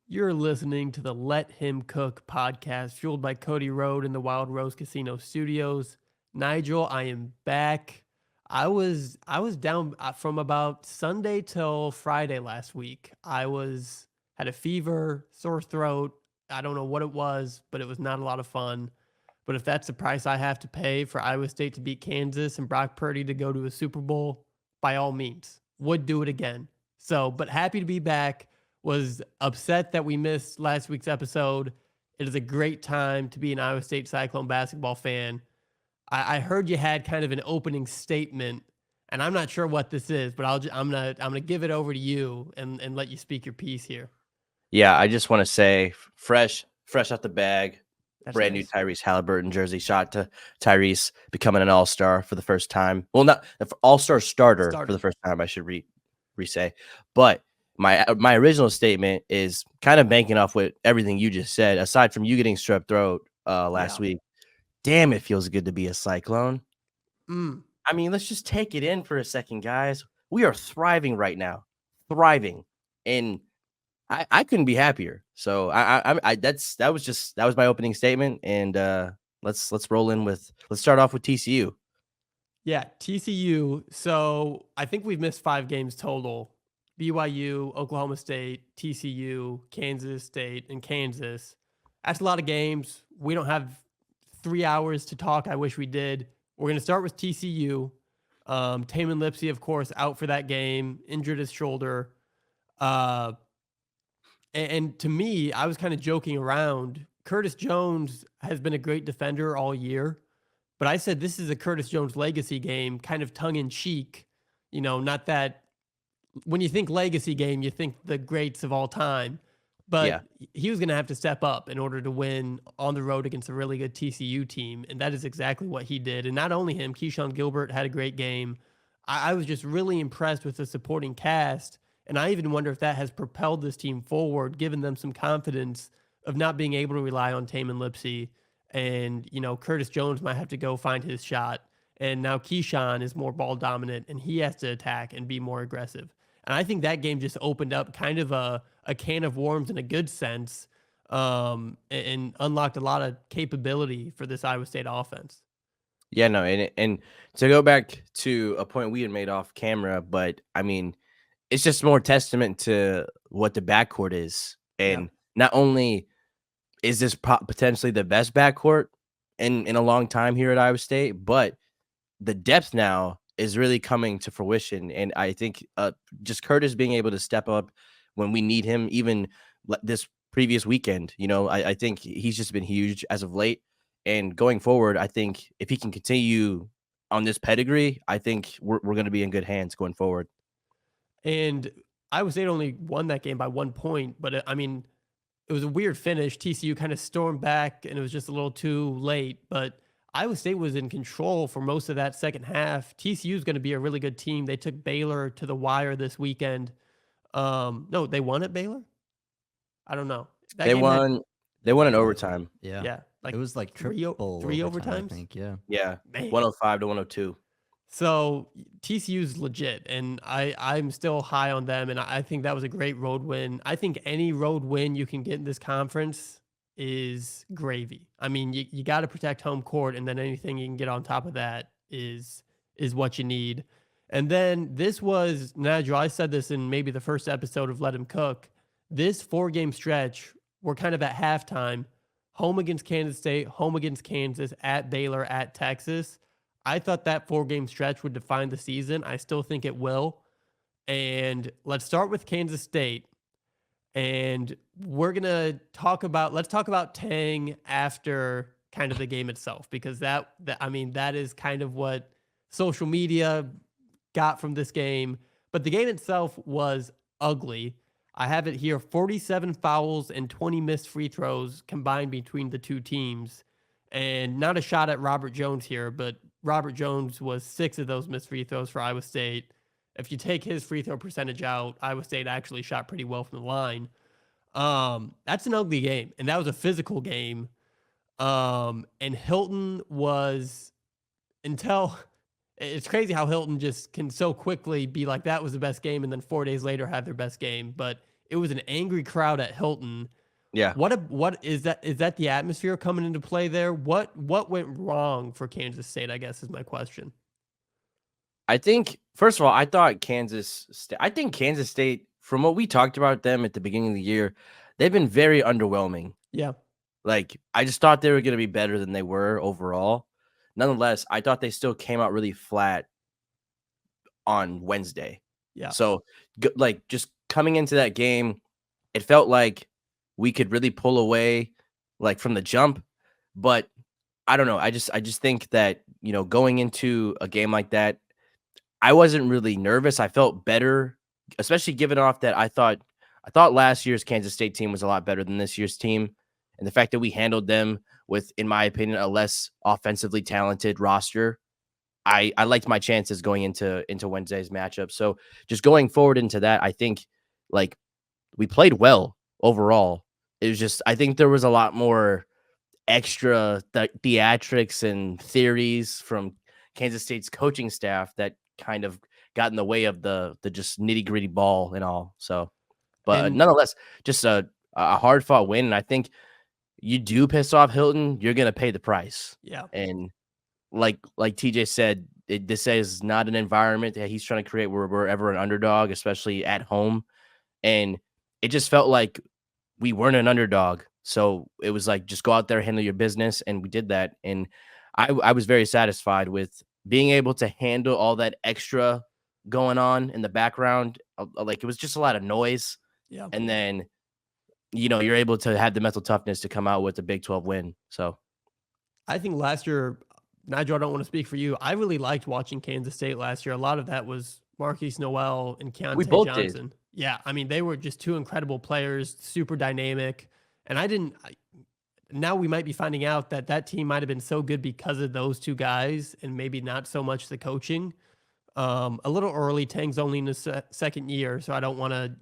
You're listening to the Let Him Cook podcast, fueled by Cody Road in the Wild Rose Casino Studios. Nigel, I am back. I was down from about Sunday till Friday last week. Had a fever, sore throat. I don't know what it was, but it was not a lot of fun. But if that's the price I have to pay for Iowa State to beat Kansas and Brock Purdy to go to a Super Bowl, by all means, would do it again. So, but happy to be back. Was upset that we missed last week's episode. It is a great time to be an Iowa State Cyclone basketball fan. I heard you had kind of an opening statement, and I'm not sure what this is, but I'm gonna give it over to you and let you speak your piece here. Yeah, I just want to say, fresh out the bag, That's brand nice. new Tyrese Halliburton jersey. Shot to Tyrese becoming an all-star for the first time. Well, not all-star starter for the first time. I should re-say, but my original statement is kind of banking off with everything you just said. Aside from you getting strep throat last week, damn, it feels good to be a Cyclone. I mean, let's just take it in for a second, guys. We are thriving right now, and I couldn't be happier. So that was my opening statement, and let's roll in with let's start off with TCU. Yeah, TCU. So I think we've missed 5 games total. BYU, Oklahoma State, TCU, Kansas State, and Kansas. That's a lot of games. We don't have 3 hours to talk. I wish we did. We're going to start with TCU. Taman Lipsey, of course, out for that game, injured his shoulder. And to me, I was kind of joking around. Curtis Jones has been a great defender all year, but I said this is a Curtis Jones legacy game, kind of tongue in cheek. Not that when you think legacy game, you think the greats of all time, but he was going to have to step up in order to win on the road against a really good TCU team. And that is exactly what he did. And not only him, Keyshawn Gilbert had a great game. I was just really impressed with the supporting cast. And I even wonder if that has propelled this team forward, given them some confidence of not being able to rely on Taman Lipsey. And, Curtis Jones might have to go find his shot. And now Keyshawn is more ball dominant and he has to attack and be more aggressive. And I think that game just opened up kind of a can of worms in a good sense, and unlocked a lot of capability for this Iowa State offense. Yeah, no, and to go back to a point we had made off camera, but I mean, it's just more testament to what the backcourt is. And not only is this potentially the best backcourt in a long time here at Iowa State, but the depth now is really coming to fruition. And I think just Curtis being able to step up when we need him, even this previous weekend, I think he's just been huge as of late. And going forward, I think if he can continue on this pedigree, I think we're going to be in good hands going forward. And Iowa State only won that game by 1 point, but it was a weird finish. TCU kind of stormed back, and it was just a little too late. But Iowa State was in control for most of that second half. TCU is going to be a really good team. They took Baylor to the wire this weekend. No, they won at Baylor? I don't know. They won in overtime. Yeah. Like it was like three overtimes, I think. Yeah. Yeah. Man. 105 to 102. So TCU's legit, and I'm still high on them, and I think that was a great road win. I think any road win you can get in this conference is gravy. I mean, you got to protect home court, and then anything you can get on top of that is what you need. And then this was, Nigel, I said this in maybe the first episode of Let Him Cook. This 4-game stretch, we're kind of at halftime, home against Kansas State, home against Kansas, at Baylor, at Texas. I thought that 4-game stretch would define the season. I still think it will. And let's start with Kansas State. And let's talk about Tang after kind of the game itself, because that is kind of what social media got from this game. But the game itself was ugly. I have it here, 47 fouls and 20 missed free throws combined between the two teams. And not a shot at Robert Jones here, but Robert Jones was 6 of those missed free throws for Iowa State. If you take his free throw percentage out, Iowa State actually shot pretty well from the line. That's an ugly game, and that was a physical game. And Hilton was, it's crazy how Hilton just can so quickly be like, that was the best game, and then 4 days later have their best game. But It was an angry crowd at Hilton. Yeah. What is that? Is that the atmosphere coming into play there? What went wrong for Kansas State, I guess is my question. I think first of all, I think Kansas State, from what we talked about them at the beginning of the year, they've been very underwhelming. Yeah. Like, I just thought they were gonna be better than they were overall. Nonetheless, I thought they still came out really flat on Wednesday. Yeah. So, like, just coming into that game, it felt like we could really pull away, like, from the jump, but I don't know. I just think that, going into a game like that, I wasn't really nervous. I felt better, especially given off that I thought last year's Kansas State team was a lot better than this year's team. And the fact that we handled them with, in my opinion, a less offensively talented roster, I liked my chances going into Wednesday's matchup. So just going forward into that, I think like we played well overall. It was just I think there was a lot more extra theatrics and theories from Kansas State's coaching staff that kind of got in the way of the just nitty gritty ball and all. So, but And nonetheless, just a hard fought win. And I think you do piss off Hilton, you're gonna pay the price. yeah. And like TJ said, this is not an environment that he's trying to create where we're ever an underdog, especially at home. And it just felt like we weren't an underdog. So it was like, just go out there, handle your business. And we did that. And I was very satisfied with being able to handle all that extra going on in the background. Like, it was just a lot of noise. Yeah. And then, you're able to have the mental toughness to come out with a Big 12 win. So I think last year, Nigel, I don't want to speak for you. I really liked watching Kansas State last year. A lot of that was Marquise Noel and we Keontae both did. Johnson. Yeah, I mean, they were just two incredible players, super dynamic. And now we might be finding out that that team might have been so good because of those two guys and maybe not so much the coaching. A little early. Tang's only in his second year, so I don't want to,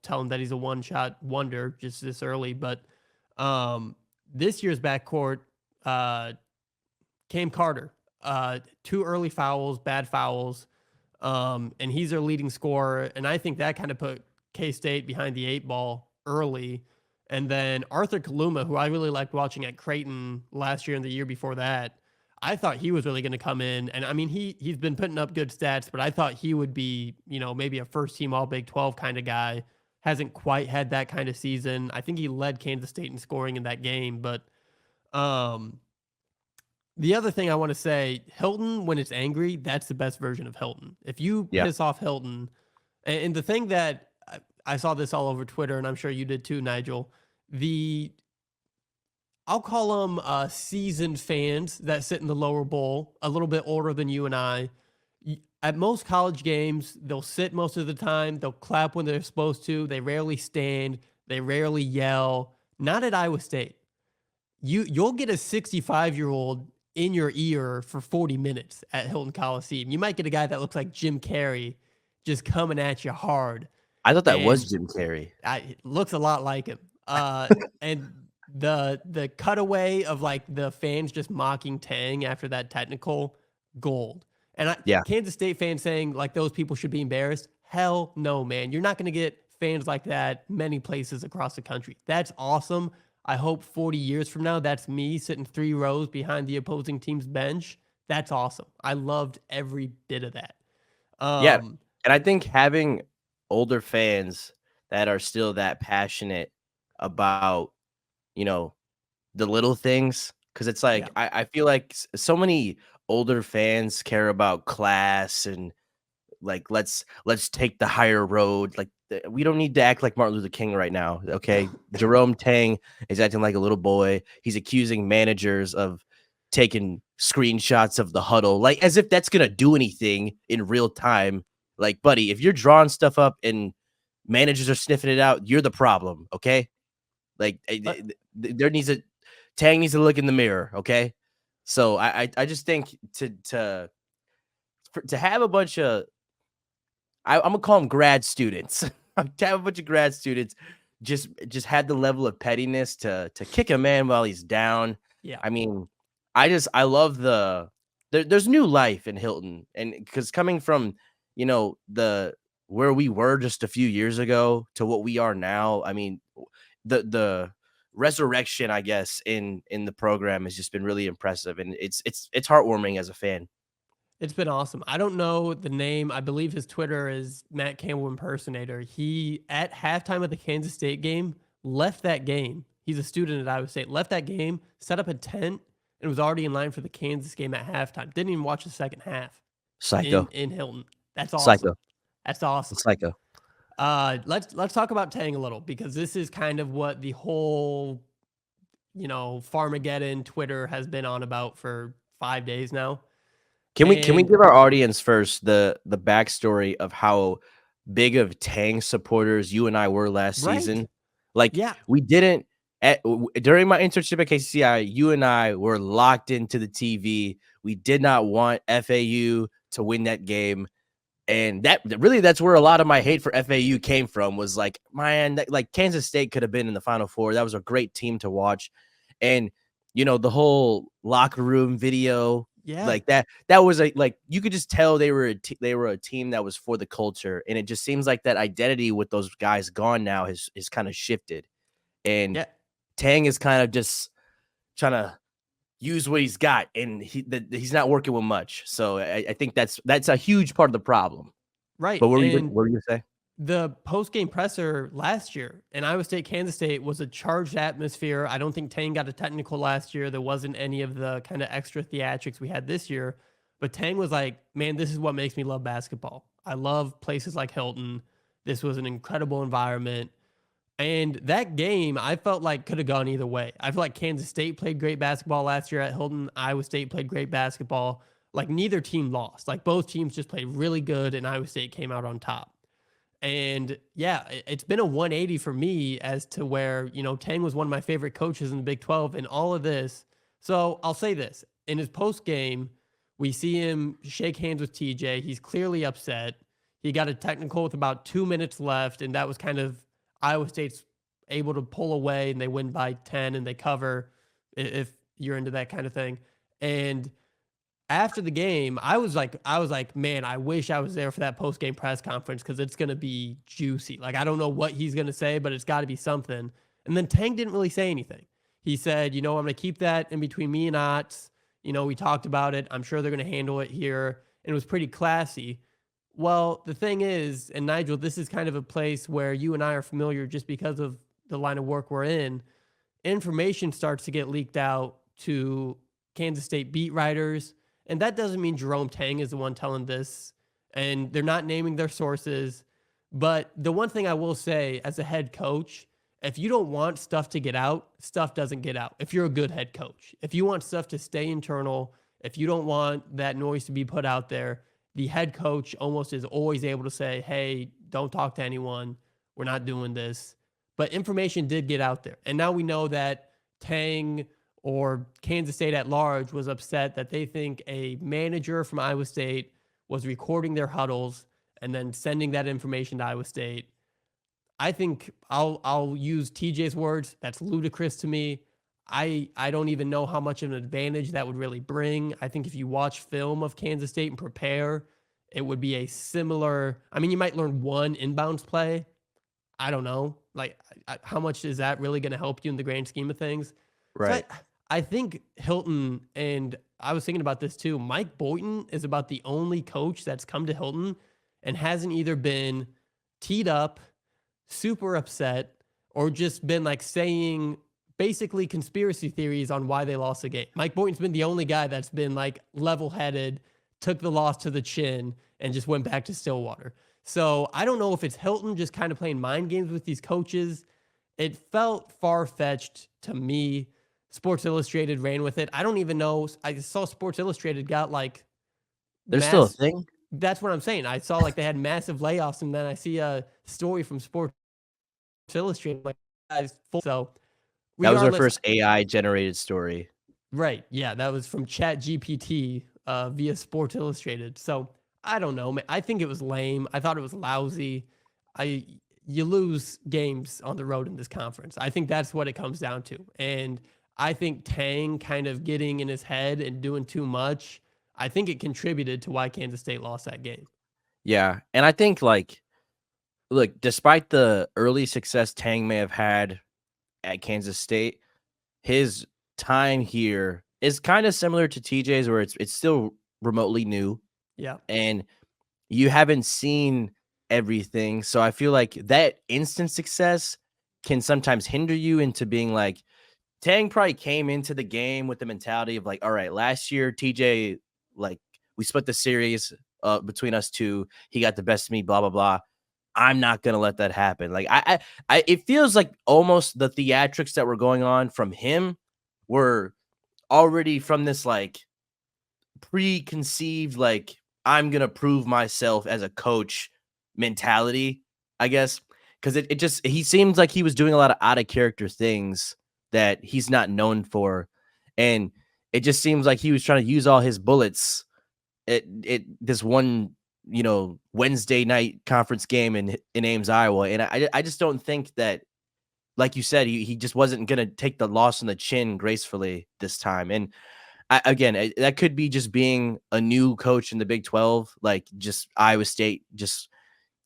tell him that he's a one-shot wonder just this early. But this year's backcourt, Cam Carter, two early fouls, bad fouls, and he's their leading scorer. And I think that kind of put K-State behind the eight ball early. And then Arthur Kaluma, who I really liked watching at Creighton last year and the year before that, I thought he was really going to come in. And I mean, he's been putting up good stats, but I thought he would be, maybe a first team All Big 12 kind of guy. Hasn't quite had that kind of season. I think he led Kansas State in scoring in that game. But the other thing I want to say, Hilton, when it's angry, that's the best version of Hilton. If you Yeah. piss off Hilton, and the thing that I saw this all over Twitter, and I'm sure you did too, Nigel, I'll call them seasoned fans that sit in the lower bowl, a little bit older than you and I. At most college games, they'll sit most of the time. They'll clap when they're supposed to. They rarely stand. They rarely yell. Not at Iowa State. You'll get a 65-year-old in your ear for 40 minutes at Hilton Coliseum. You might get a guy that looks like Jim Carrey just coming at you hard. I thought that was And Jim Carrey. it looks a lot like him. And the cutaway of like the fans just mocking Tang after that technical, gold. And Yeah. Kansas State fans saying like those people should be embarrassed. Hell no, man. You're not going to get fans like that many places across the country. That's awesome. I hope 40 years from now, that's me sitting 3 rows behind the opposing team's bench. That's awesome. I loved every bit of that. Yeah. And I think having older fans that are still that passionate about, the little things, because it's like Yeah. I feel like so many older fans care about class and like let's take the higher road. Like, we don't need to act like Martin Luther King right now. Okay. Jerome Tang is acting like a little boy. He's accusing managers of taking screenshots of the huddle, like as if that's gonna do anything in real time. Like, buddy, if you're drawing stuff up and managers are sniffing it out, you're the problem. Okay. Like, there needs a Tang needs to look in the mirror. Okay. So I just think to have a bunch of I'm gonna call them grad students. To have a bunch of grad students just had the level of pettiness to kick a man while he's down. Yeah. I mean, I love there's new life in Hilton, and because coming from the where we were just a few years ago to what we are now, I mean, the resurrection, I guess, in the program has just been really impressive, and it's heartwarming as a fan. It's been awesome. I don't know the name. I believe his Twitter is Matt Campbell impersonator. He at halftime of the Kansas State game left that game. He's a student at Iowa State. Left that game, set up a tent, and was already in line for the Kansas game at halftime. Didn't even watch the second half Psycho, in Hilton. That's awesome. psycho, That's awesome. psycho. Let's talk about Tang a little because this is kind of what the whole Farmageddon Twitter has been on about for 5 days now. Can we And give our audience first the backstory of how big of Tang supporters you and I were last right, season? Like yeah, we didn't during my internship at KCI, you and I were locked into the TV. We did not want FAU to win that game. And that's where a lot of my hate for FAU came from was like, man, like Kansas State could have been in the Final Four. That was a great team to watch. And the whole locker room video yeah. like that was like you could just tell they were a team that was for the culture. And it just seems like that identity with those guys gone now is kind of shifted. And Yeah, Tang is kind of just trying to use what he's got, and he's not working with much. So I think that's a huge part of the problem. right. But And what were you gonna say? the post-game presser last year in Iowa State, Kansas State was a charged atmosphere. I don't think Tang got a technical last year. There wasn't any of the kind of extra theatrics we had this year. But Tang was like, man, this is what makes me love basketball. I love places like Hilton. This was an incredible environment. And that game, I felt like could have gone either way. I feel like Kansas State played great basketball last year at Hilton. Iowa State played great basketball. Like neither team lost. Like both teams just played really good, and Iowa State came out on top. And yeah, it's been a 180 for me as to where, Tang was one of my favorite coaches in the Big 12 and all of this. So I'll say this in his post game, we see him shake hands with TJ. He's clearly upset. He got a technical with about 2 minutes left, and that was kind of Iowa State's able to pull away and they win by 10 and they cover if you're into that kind of thing. And after the game, I was like, man, I wish I was there for that post game press conference because it's gonna be juicy. Like I don't know what he's gonna say, but it's got to be something. And then Tank didn't really say anything. He said, I'm gonna keep that in between me and Otts. We talked about it. I'm sure they're gonna handle it here, and it was pretty classy. Well, the thing is, and Nigel, this is kind of a place where you and I are familiar just because of the line of work we're in. Information starts to get leaked out to Kansas State beat writers. And that doesn't mean Jerome Tang is the one telling this. And they're not naming their sources. But the one thing I will say as a head coach, if you don't want stuff to get out, stuff doesn't get out. If you're a good head coach, if you want stuff to stay internal, if you don't want that noise to be put out there, the head coach almost is always able to say, hey, don't talk to anyone. We're not doing this. But information did get out there. And now we know that Tang or Kansas State at large was upset that they think a manager from Iowa State was recording their huddles and then sending that information to Iowa State. I think I'll use TJ's words. That's ludicrous to me. I don't even know how much of an advantage that would really bring. I think if you watch film of Kansas State and prepare, it would be a similar. I mean, you might learn one inbounds play. I don't know. Like, how much is that really going to help you in the grand scheme of things? So Right. I think Hilton, and I was thinking about this too. Mike Boynton is about the only coach that's come to Hilton and hasn't either been teed up, super upset, or just been like saying basically conspiracy theories on why they lost the game. Mike Boynton's been the only guy that's been like level headed, took the loss to the chin, and just went back to Stillwater. So I don't know if it's Hilton just kind of playing mind games with these coaches. It felt far fetched to me. Sports Illustrated ran with it. I don't even know. I saw Sports Illustrated got like There's still a mass. thing. That's what I'm saying. I saw like they had massive layoffs, and then I see a story from Sports Illustrated like guys full. So That was our regardless, first AI generated story. right? Yeah, that was from Chat GPT via Sports Illustrated. So I don't know, man. I think it was lame. I thought it was lousy. You lose games on the road in this conference. I think that's what it comes down to. And I think Tang kind of getting in his head and doing too much, I think it contributed to why Kansas State lost that game. Yeah, and I think like look, despite the early success Tang may have had at Kansas State, his time here is kind of similar to TJ's, where it's still remotely new Yeah. and you haven't seen everything. So I feel like that instant success can sometimes hinder you into being like, Tang probably came into the game with the mentality of like, all right, last year TJ, like, we split the series between us two. He got the best of me, blah blah blah. I'm not gonna let that happen. Like, it feels like almost the theatrics that were going on from him were already from this like preconceived, like, I'm gonna prove myself as a coach mentality, I guess. Cause it just, he seems like he was doing a lot of out of character things that he's not known for. And it just seems like he was trying to use all his bullets at this one, Wednesday night conference game in Ames, Iowa. And I just don't think that, like you said, he just wasn't gonna take the loss on the chin gracefully this time. And that could be just being a new coach in the Big 12, like just Iowa State. Just,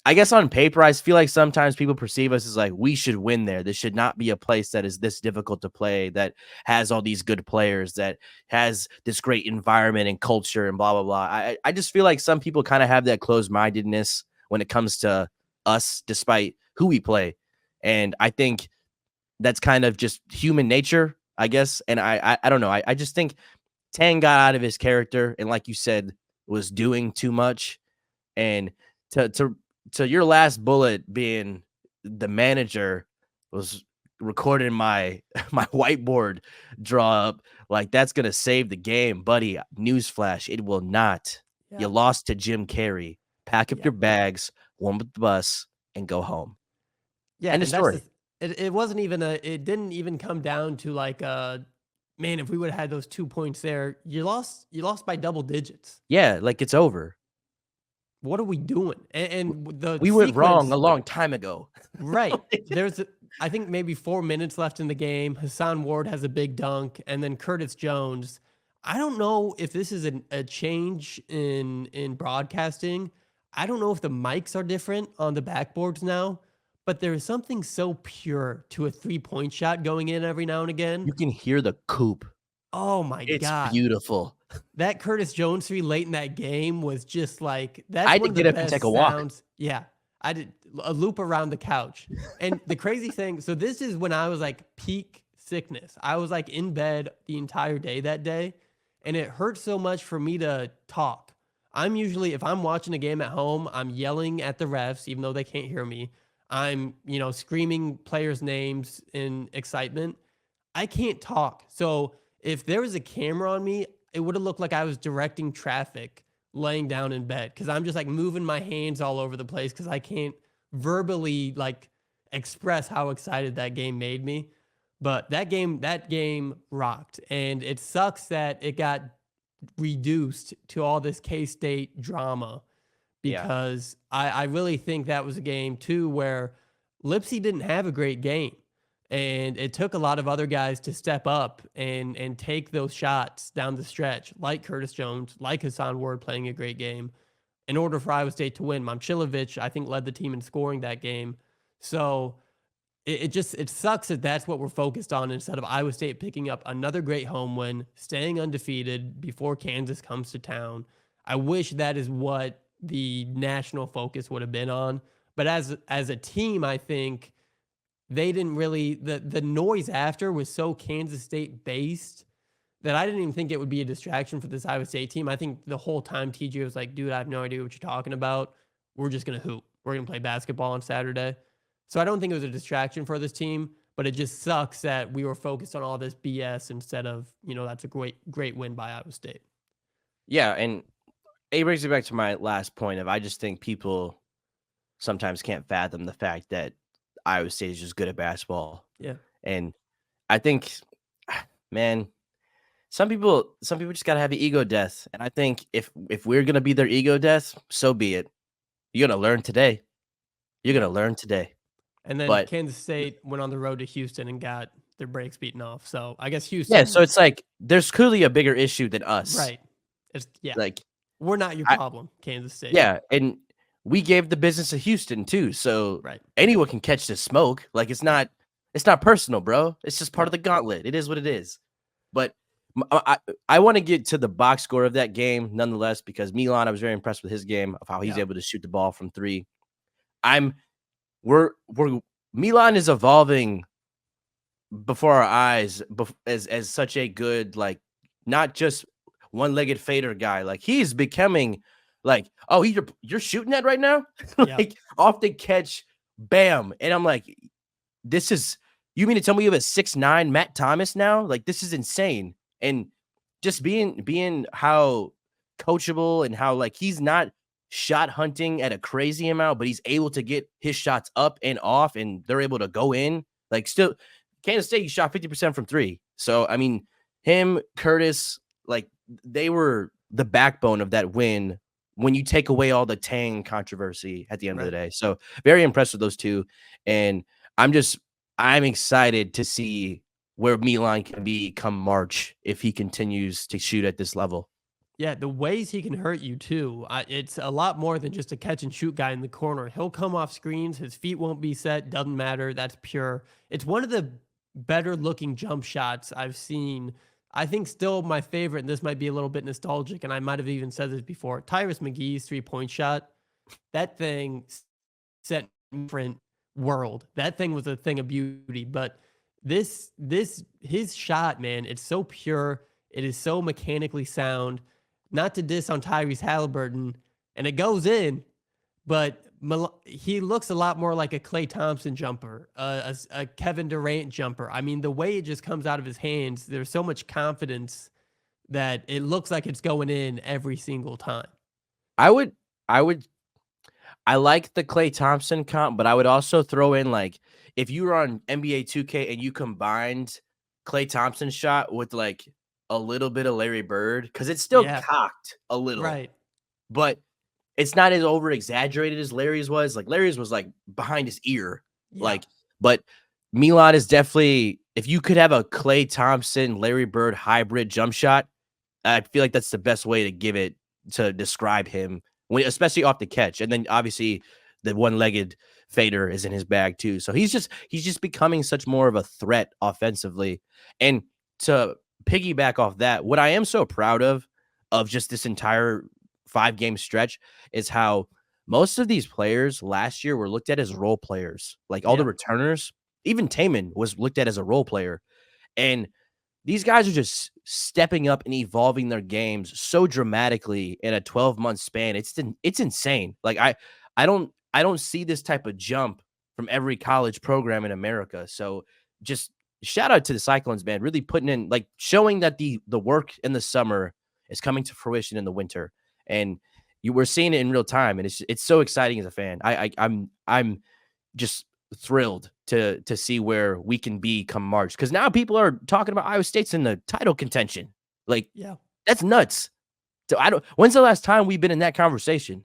I guess on paper, I feel like sometimes people perceive us as like, we should win there. This should not be a place that is this difficult to play, that has all these good players, that has this great environment and culture and blah, blah, blah. I just feel like some people kind of have that closed mindedness when it comes to us, despite who we play. And I think that's kind of just human nature, I guess. And I don't know. I just think Tang got out of his character and, like you said, was doing too much. And to your last bullet being the manager was recording my my whiteboard draw up, like that's gonna save the game, buddy. Newsflash, it will not. You Yeah. lost to Jim Carrey. Pack up Yeah. your bags, warm up the bus, and go home. Yeah, End of and that's the story. it wasn't even it didn't even come down to like man, if we would have had those 2 points there, you lost by double digits. Yeah, like it's over. What are we doing? And the We went wrong a sequence, long time ago. right. I think maybe 4 minutes left in the game. Hassan Ward has a big dunk, and then Curtis Jones. I don't know if this is a change in broadcasting. I don't know if the mics are different on the backboards now, but there's something so pure to a 3-point shot going in every now and again. You can hear the coop. Oh my It's god. beautiful. That Curtis Jones 3 late in that game was just like I that's had one to of the get up and take a best walk. sounds. Yeah. I did a loop around the couch. And the crazy thing, so this is when I was like peak sickness. I was like in bed the entire day that day, and it hurt so much for me to talk. I'm usually, if I'm watching a game at home, I'm yelling at the refs even though they can't hear me. I'm, screaming players' names in excitement. I can't talk. So if there was a camera on me, it would have looked like I was directing traffic laying down in bed because I'm just like moving my hands all over the place because I can't verbally like express how excited that game made me. But that game rocked. And it sucks that it got reduced to all this K-State drama Yeah. because I really think that was a game too where Lipsy didn't have a great game. And it took a lot of other guys to step up and take those shots down the stretch, like Curtis Jones, like Hassan Ward playing a great game, in order for Iowa State to win. Momcilovic, I think, led the team in scoring that game. So it sucks that that's what we're focused on instead of Iowa State picking up another great home win, staying undefeated before Kansas comes to town. I wish that is what the national focus would have been on. But as a team, I think they didn't really the noise after was so Kansas State based that I didn't even think it would be a distraction for this Iowa State team. I think the whole time TJ was like, dude, I have no idea what you're talking about. We're just gonna hoop. We're gonna play basketball on Saturday. So I don't think it was a distraction for this team, but it just sucks that we were focused on all this BS instead of, that's a great win by Iowa State. Yeah, and it brings me back to my last point of, I just think people sometimes can't fathom the fact that Iowa State is just good at basketball. Yeah. And I think, man, some people just gotta have an ego death. And I think if we're gonna be their ego death, so be it. You're gonna learn today. You're gonna learn today. And then But Kansas State went on the road to Houston and got their breaks beaten off. So I guess yeah, so Houston, it's like there's clearly a bigger issue than us. right. Yeah. Like, We're not your I problem, Kansas State. yeah, and we gave the business to Houston too. So Right. anyone can catch the smoke. Like it's not personal, bro. It's just part of Yep. the gauntlet. It is what it is. But I want to get to the box score of that game nonetheless, because Milan, I was very impressed with his game of how he's Yeah. able to shoot the ball from three. I'm we're Milan is evolving before our eyes as such a good, like, not just one-legged fader guy. Like, he's becoming like, oh, you're shooting that right now, Yep. like off the catch, bam, and I'm like, this is, you mean to tell me you have a 6'9" Matt Thomas now? Like, this is insane. And just being how coachable and how, like, he's not shot hunting at a crazy amount, but he's able to get his shots up and off, and they're able to go in. Like, still, Kansas State, he shot 50% from three. So, I mean, him, Curtis, like, they were the backbone of that win when you take away all the Tang controversy at the end of the Right. day. So, very impressed with those two. And I'm excited to see where Milan can be come March if he continues to shoot at this level. Yeah, the ways he can hurt you too. It's a lot more than just a catch and shoot guy in the corner. He'll come off screens. His feet won't be set. Doesn't matter. That's pure. It's one of the better looking jump shots I've seen. I think still my favorite, and this might be a little bit nostalgic, and I might have even said this before. Tyrus McGee's 3-point shot. That thing set a different world. That thing was a thing of beauty. But his shot, man, it's so pure. It is so mechanically sound. Not to diss on Tyrese Halliburton, and it goes in, but he looks a lot more like a Klay Thompson jumper, a Kevin Durant jumper. I mean, the way it just comes out of his hands, there's so much confidence that it looks like it's going in every single time. I would I would I like the Klay Thompson comp, but I would also throw in, like, if you were on NBA 2K and you combined Klay Thompson's shot with, like, a little bit of Larry Bird, because it's still Yeah, cocked a little, right. but it's not as over exaggerated as Larry's was. Like, Larry's was, like, behind his ear, Yeah, like, but Milan is definitely, if you could have a Klay Thompson, Larry Bird hybrid jump shot, I feel like that's the best way to give it, to describe him, when, especially off the catch. And then obviously the one-legged fader is in his bag too. So he's just becoming such more of a threat offensively. And to piggyback off that, what I am so proud of just this entire 5-game stretch is how most of these players last year were looked at as role players. Like, all the yeah, returners, even Taman was looked at as a role player. And these guys are just stepping up and evolving their games so dramatically in a 12-month span. It's insane. Like, I don't see this type of jump from every college program in America. So just shout out to the Cyclones, man, really putting in, like, showing that the work in the summer is coming to fruition in the winter. And you were seeing it in real time, and it's so exciting as a fan. I'm just thrilled to see where we can be come March, because now people are talking about Iowa State's in the title contention. Like, yeah. that's nuts. So I don't. When's the last time we've been in that conversation?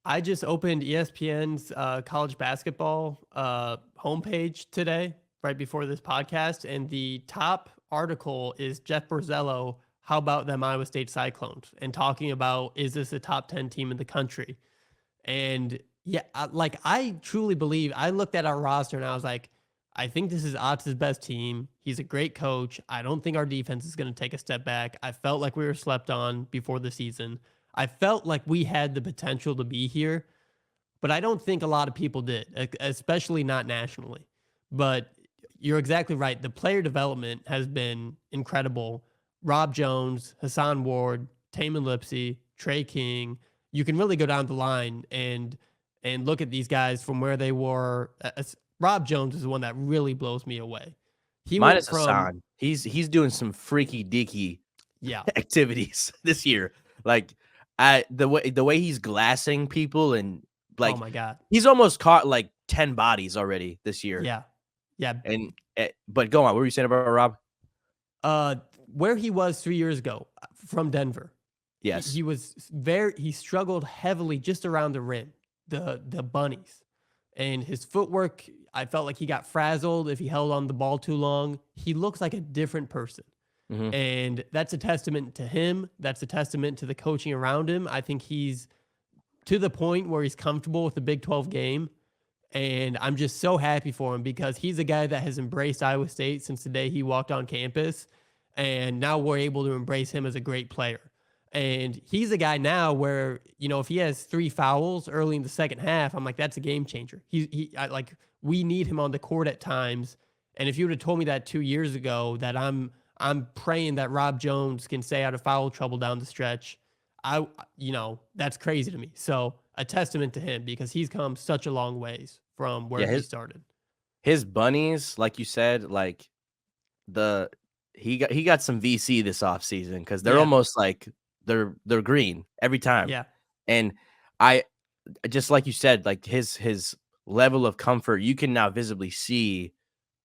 I just opened ESPN's college basketball homepage today, right before this podcast, and the top article is Jeff Borzello. How about them Iowa State Cyclones? And talking about, is this a top 10 team in the country? And yeah, like, I truly believe, I looked at our roster and I was like, I think this is Otz's best team. He's a great coach. I don't think our defense is going to take a step back. I felt like we were slept on before the season. I felt like we had the potential to be here, but I don't think a lot of people did, especially not nationally. But you're exactly right. The player development has been incredible. Rob Jones, Hassan Ward, Taman Lipsey, Trey King. You can really go down the line and look at these guys from where they were. Rob Jones is the one that really blows me away. He Mine went is from, Hassan. He's doing some freaky deaky yeah, activities this year. Like, the way he's glassing people, and, oh like, my God. he's almost caught like 10 bodies already this year. Yeah. Yeah. And but go on. What were you saying about Rob? Uh, where he was 3 years ago from Denver, Yes. he struggled heavily just around the rim, the bunnies, and his footwork. I felt like he got frazzled if he held on the ball too long. He looks like a different person. Mhm. And that's a testament to him. That's a testament to the coaching around him. I think he's to the point where he's comfortable with the Big 12 game. And I'm just so happy for him because he's a guy that has embraced Iowa State since the day he walked on campus. And now we're able to embrace him as a great player. And he's a guy now where, if he has 3 fouls early in the second half, I'm like, that's a game changer. We need him on the court at times. And if you would have told me that 2 years ago, that I'm praying that Rob Jones can stay out of foul trouble down the stretch, that's crazy to me. So a testament to him because he's come such a long ways from where Yeah, he started. his bunnies, like you said, like he got some VC this offseason because they're almost like they're green every time. Yeah. And I just like you said, like his level of comfort, you can now visibly see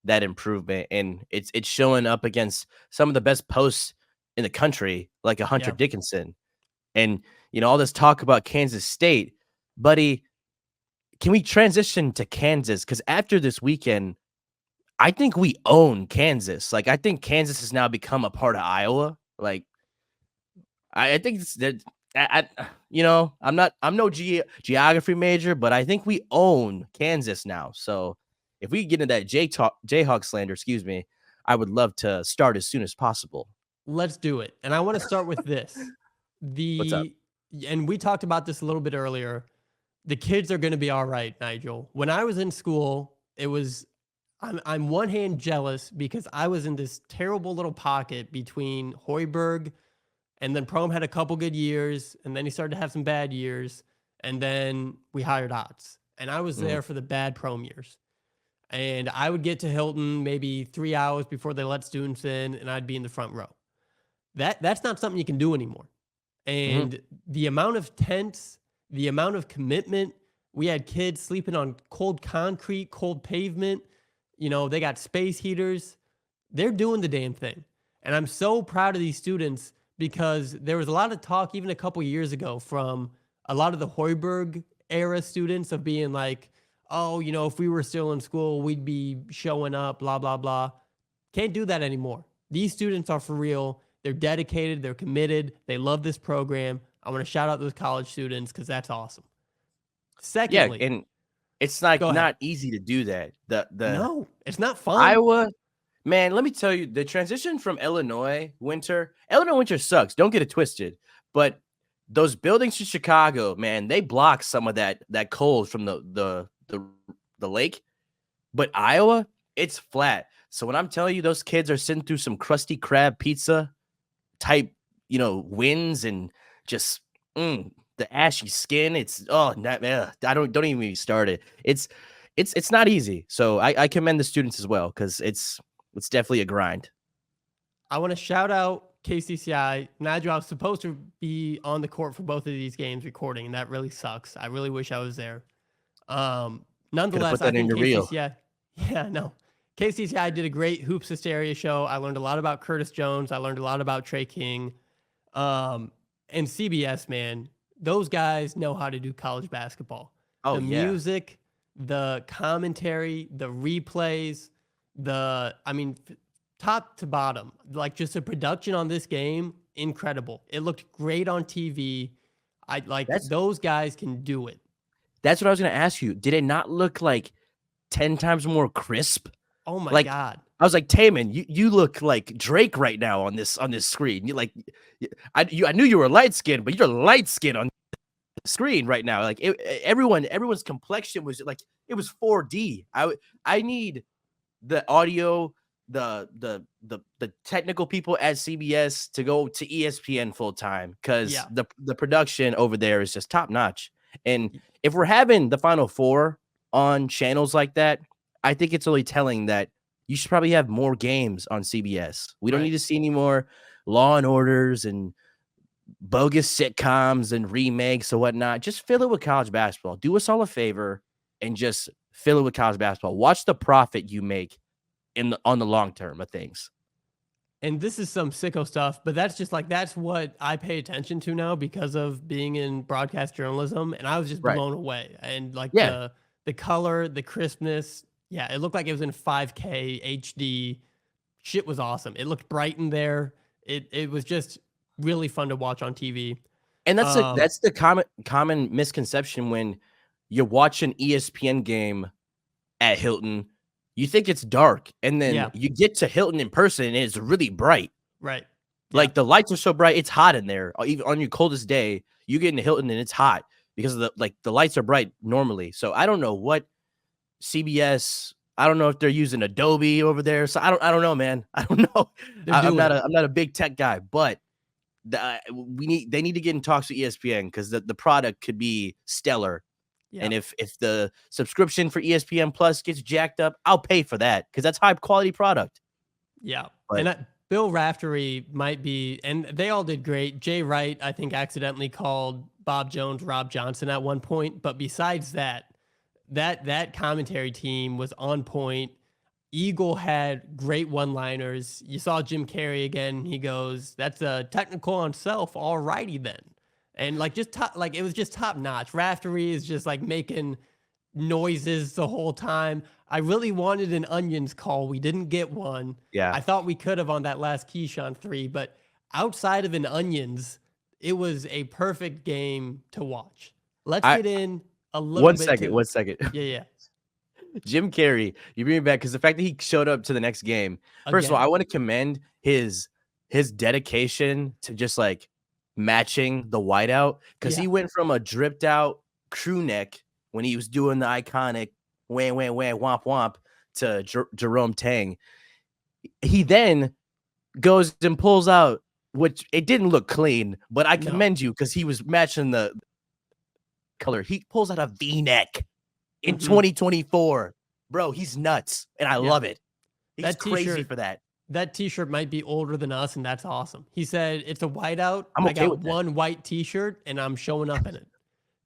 that improvement, and it's showing up against some of the best posts in the country, like a Hunter Dickinson. And all this talk about Kansas State, buddy, can we transition to Kansas? Because after this weekend, I think we own Kansas. Like, I think Kansas has now become a part of Iowa. Like, I think it's that. I'm no geography major, but I think we own Kansas now. So if we get into that Jayhawk slander, excuse me, I would love to start as soon as possible. Let's do it. And I want to start with this. What's up? And we talked about this a little bit earlier. The kids are going to be all right, Nigel. When I was in school, I'm one hand jealous because I was in this terrible little pocket between Hoiberg, and then Prohm had a couple good years, and then he started to have some bad years, and then we hired Otts. And I was there for the bad Prohm years. And I would get to Hilton maybe 3 hours before they let students in, and I'd be in the front row. That's not something you can do anymore. And the amount of tents, the amount of commitment, we had kids sleeping on cold concrete, cold pavement. They got space heaters. They're doing the damn thing. And I'm so proud of these students because there was a lot of talk even a couple years ago from a lot of the Hoiberg era students of being like, oh, if we were still in school, we'd be showing up, blah, blah, blah. Can't do that anymore. These students are for real. They're dedicated. They're committed. They love this program. I want to shout out those college students because that's awesome. Secondly, and it's like go ahead. not easy to do that. No, it's not fun. Iowa, man, let me tell you, the transition from Illinois winter sucks. Don't get it twisted. But those buildings in Chicago, man, they block some of that cold from the lake. But Iowa, it's flat. So when I'm telling you those kids are sitting through some crusty crab pizza type, winds and just the ashy skin, it's I don't even get me started. It's not easy. So I commend the students as well because it's definitely a grind. I want to shout out KCCI. Nigel, I was supposed to be on the court for both of these games recording, and that really sucks. I really wish I was there. Nonetheless, I think KCCI. Yeah, no. KCCI did a great Hoops Hysteria show. I learned a lot about Curtis Jones. I learned a lot about Trey King. And CBS, man, those guys know how to do college basketball. The music, the commentary, the replays, top to bottom, like just the production on this game, incredible. It looked great on TV. Those guys can do it. That's what I was going to ask you. Did it not look like 10 times more crisp? Oh my God. I was like, Taman, you look like Drake right now on this screen. I knew you were light skinned, but you're light skinned on the screen right now. Like everyone's complexion was like, it was 4D. I need the audio, the technical people at CBS to go to ESPN full time because the production over there is just top notch. And if we're having the Final Four on channels like that, I think it's only telling that you should probably have more games on CBS. We don't need to see any more Law and Orders and bogus sitcoms and remakes or whatnot. Just fill it with college basketball. Do us all a favor and just fill it with college basketball. Watch the profit you make on the long term of things. And this is some sicko stuff, but that's what I pay attention to now because of being in broadcast journalism. And I was just blown away. And the color, the crispness. Yeah, it looked like it was in 5K HD. Shit was awesome. It looked bright in there. It was just really fun to watch on TV. And Um, that's the common misconception when you watch an ESPN game at Hilton, you think it's dark, and then yeah, you get to Hilton in person, and it's really bright. right. Yeah, Like, the lights are so bright, it's hot in there. Even on your coldest day, you get into Hilton, and it's hot because of the lights are bright normally. So, I don't know what CBS, I don't know if they're using Adobe over there, so I don't know, man. I don't know. they're doing it. I'm not a big tech guy, but they need to get in talks with ESPN because the product could be stellar. Yeah. And if the subscription for ESPN Plus gets jacked up, I'll pay for that because that's high quality product. Yeah. But And Bill Raftery might be, and they all did great. Jay Wright, I think, accidentally called Bob Jones Rob Johnson at one point. But besides that, that commentary team was on point. Eagle had great one-liners. You saw Jim Carrey again. He goes, "That's a technical on self. All righty then." And like just top, like it was just top notch. Raftery is just like making noises the whole time. I really wanted an Onions call. We didn't get one. yeah, I thought we could have on that last Keyshawn 3, but outside of an Onions, it was a perfect game to watch. Let's I get in a little bit to one second. yeah, yeah. Jim Carrey, you bring me back because the fact that he showed up to the next game. First of all, I Again. want to commend his dedication to just like matching the whiteout because Yeah. he went from a dripped out crew neck when he was doing the iconic wham wham wham womp womp to Jerome Tang. He then goes and pulls out, which it didn't look clean, but I No. commend you because he was matching the color. He pulls out a V-neck in Mhm. 2024. Bro, he's nuts, and I Yeah. love it. He's That crazy t-shirt for that. that t-shirt might be older than us, and that's awesome. He said, "It's a whiteout. I'm I okay got with that. one white t-shirt and I'm showing up in it."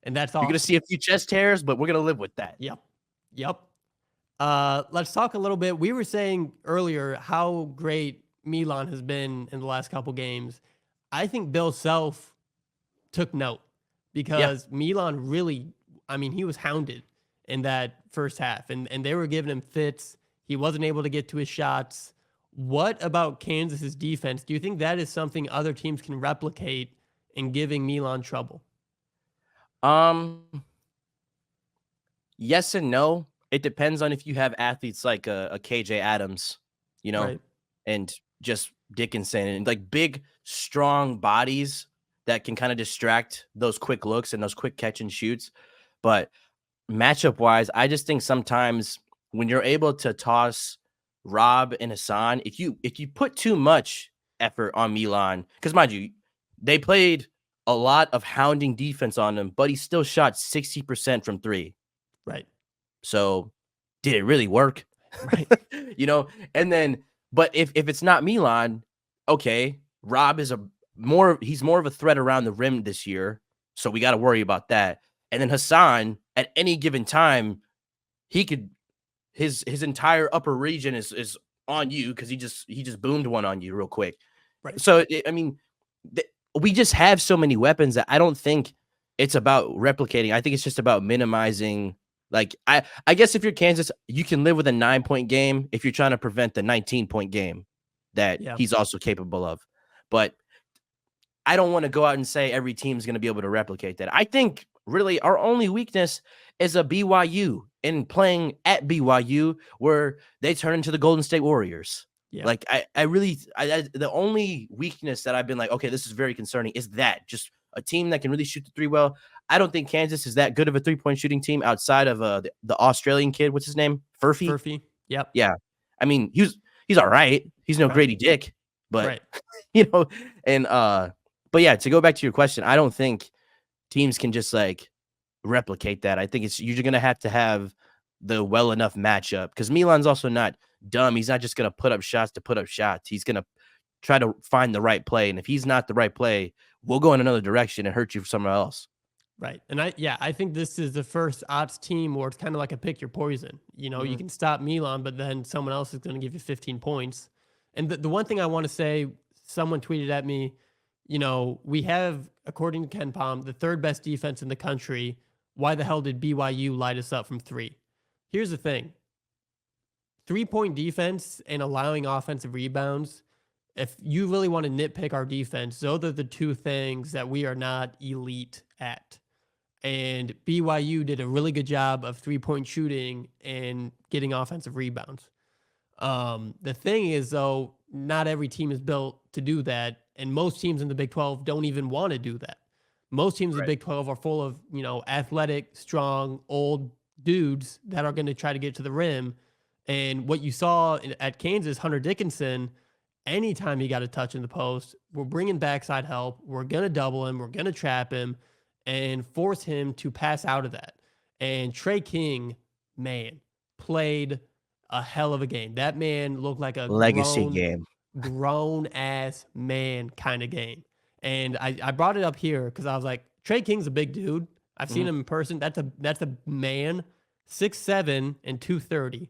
And that's You're gonna awesome. see a few chest hairs, but we're gonna live with that. Yep. Yep. Let's talk a little bit. We were saying earlier how great Milan has been in the last couple games. I think Bill Self took note Yeah. because Milan really, I mean, he was hounded in that first half, and they were giving him fits. He wasn't able to get to his shots. What about Kansas's defense? Do you think that is something other teams can replicate in giving Milan trouble? Um, yes and no. It depends on if you have athletes like a KJ Adams, you know, Right. and just Dickinson and like big, strong bodies that can kind of distract those quick looks and those quick catch and shoots. But matchup wise, I just think sometimes when you're able to toss Rob and Hassan, if you put too much effort on Milan, because mind you, they played a lot of hounding defense on him, but he still shot 60% from three. Right. So did it really work? Right. you know, and then but if it's not Milan, okay, Rob is he's more of a threat around the rim this year. So we got to worry about that. And then Hassan, at any given time, he could his entire upper region is on you because he just boomed one on you real quick. Right. So I mean, we just have so many weapons that I don't think it's about replicating. I think it's just about minimizing. Like I guess if you're Kansas, you can live with a 9-point game if you're trying to prevent the 19-point game that Yeah. he's also capable of. But I don't want to go out and say every team's going to be able to replicate that. I think really our only weakness is a BYU in playing at BYU where they turn into the Golden State Warriors. Yeah. Like the only weakness that I've been like, okay, this is very concerning is that just a team that can really shoot the three well. I don't think Kansas is that good of a 3-point shooting team outside of the Australian kid. What's his name? Furphy. Furphy. Yep. Yeah. I mean, he's all right. He's no Right. Grady Dick, but Right. you know, and but yeah, to go back to your question, I don't think teams can just like replicate that. I think you're going to have the well enough matchup because Milan's also not dumb. He's not just going to put up shots to put up shots. He's going to try to find the right play. And if he's not the right play, we'll go in another direction and hurt you somewhere else. Right. And I think this is the first odds team where it's kind of like a pick your poison. You know, you Mhm. can stop Milan, but then someone else is going to give you 15 points. And the one thing I want to say, someone tweeted at me, you know, we have, according to Ken Palm, the third best defense in the country. Why the hell did BYU light us up from three? Here's the thing. 3-point defense and allowing offensive rebounds if you really want to nitpick our defense, those are the two things that we are not elite at. And BYU did a really good job of 3-point shooting and getting offensive rebounds. The thing is, though, not every team is built to do that, and most teams in the Big 12 don't even want to do that. Most teams in the Right. Big 12 are full of, athletic, strong, old dudes that are going to try to get to the rim. And what you saw at Kansas, Hunter Dickinson, anytime he got a touch in the post, we're bringing backside help. We're going to double him. We're going to trap him and force him to pass out of that. And Trey King, man, played a hell of a game. That man looked like a Legacy game. grown ass man kind of game. And I brought it up here because I was like, Trey King's a big dude. I've seen Mhm. him in person. That's a man, 6'7" and 230.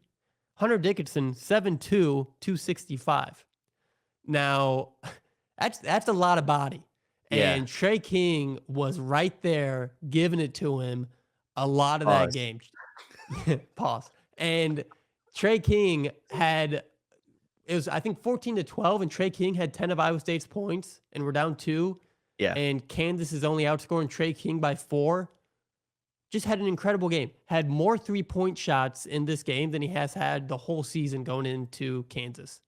Hunter Dickinson, 7'2", 265. Now, that's a lot of body. Yeah. And Trey King was right there giving it to him a lot of that Pause. game. Pause. And Trey King had, it was, I think, 14-12, and Trey King had 10 of Iowa State's points, and we're down 2. Yeah. And Kansas is only outscoring Trey King by 4. Just had an incredible game. Had more 3-point shots in this game than he has had the whole season going into Kansas.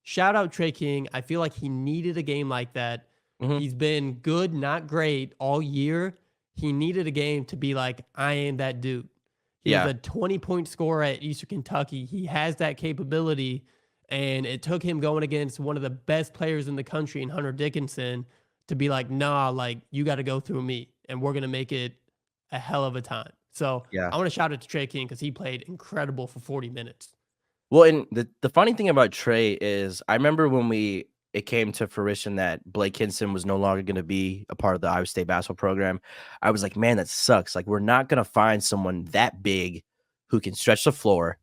Shout out Trey King. I feel like he needed a game like that. Mhm. He's been good, not great all year. He needed a game to be like, I am that dude. He Yeah. was a 20-point scorer at Eastern Kentucky. He has that capability, and it took him going against one of the best players in the country in Hunter Dickinson to be like, nah, like, you got to go through me, and we're going to make it a hell of a time. So Yeah. I want to shout out to Trey King because he played incredible for 40 minutes. Well, and the funny thing about Trey is I remember when it came to fruition that Blake Hinson was no longer going to be a part of the Iowa State basketball program. I was like, man, that sucks. Like, we're not going to find someone that big who can stretch the floor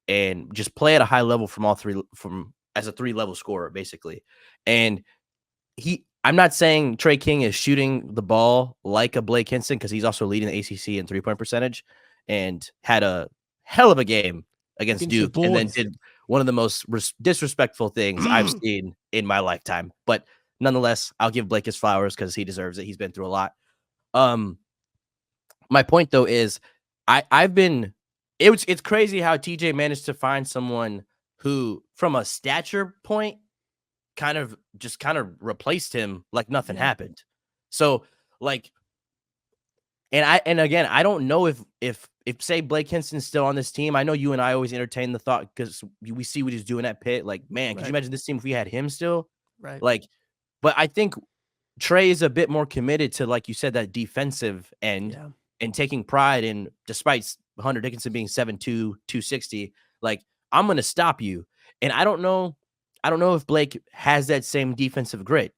and just play at a high level from as a 3-level scorer, basically. And I'm not saying Trey King is shooting the ball like a Blake Hinson because he's also leading the ACC in 3-point percentage and had a hell of a game against Against your Duke, and then boys. did one of the most disrespectful things I've seen in my lifetime. But nonetheless, I'll give Blake his flowers because he deserves it. He's been through a lot. My point though is it's crazy how TJ managed to find someone who, from a stature point, kind of replaced him like nothing Yeah. happened. So like, and again, I don't know if say Blake Hinson's still on this team. I know you and I always entertain the thought because we see what he's doing at Pitt. Like, man, could you imagine this team if we had him still? Right. Like, but I think Trey is a bit more committed to, like you said, that defensive end Yeah. and taking pride in, despite Hunter Dickinson being 7'2", 260, like, I'm going to stop you. And I don't know if Blake has that same defensive grit.